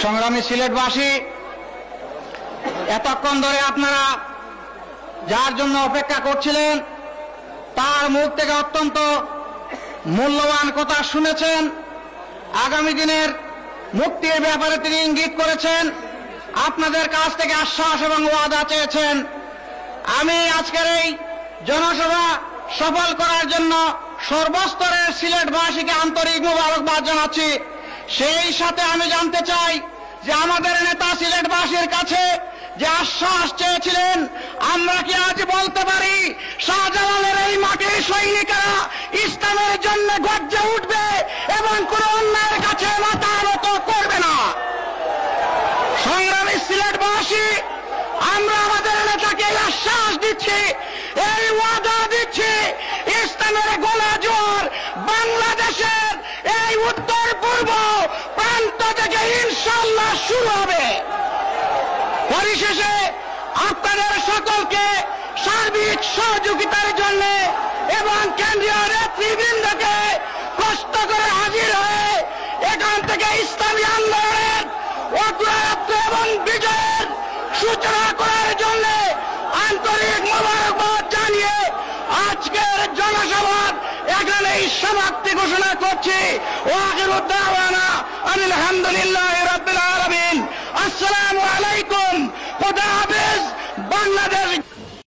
সংগ্রামী সিলেটবাসী, এতক্ষণ ধরে আপনারা যার জন্য অপেক্ষা করছিলেন তার মুখ থেকে অত্যন্ত মূল্যবান কথা শুনেছেন। আগামী দিনের মুক্তির ব্যাপারে তিনি ইঙ্গিত করেছেন, আপনাদের কাছ থেকে আশ্বাস এবং ওয়াদা চেয়েছেন। আমি আজকের এই জনসভা সফল করার জন্য সর্বস্তরের সিলেটবাসীকে আন্তরিক মোবারকবাদ জানাচ্ছি। সেই সাথে আমি জানতে চাই যে আমাদের নেতা সিলেটবাসীর কাছে যে আশ্বাস চেয়েছিলেন, আমরা কি আজ বলতে পারি শাহজালালের এই মাটির সৈনিকেরা ইসলামের জন্য গর্জে উঠবে এবং কোন অন্যায়ের কাছে মাথা নত করবে না? সংগ্রামী সিলেটবাসী, আমরা আমাদের নেতাকে এই আশ্বাস দিচ্ছি, এই ওয়াদা দিচ্ছি, ইসলামের গোলাজোর বাংলাদেশের এই উত্তর পূর্ব প্রান্ত থেকে ইনশাআল্লাহ শুরু হবে। পরিশেষে আপনাদের সকলকে সার্বিক সহযোগিতার জন্য এবং কেন্দ্রীয় নেতৃবৃন্দকে কষ্ট করে হাজির হয়ে এখান থেকে ইসলামী আন্দোলনের অগ্রযাত্রা এবং বিজয়ের সূচনা করার জন্য আন্তরিক মোবারকবাদ জানিয়ে আজকের জনসভার এখানেই সমাপ্তি ঘোষণা করছি। ওয়াখিরু দাওয়ানা আলহামদুলিল্লাহি রাব্বিল আলামিন। আসসালামু আলাইকুম। খোদা হাফেজ। বাংলাদেশ।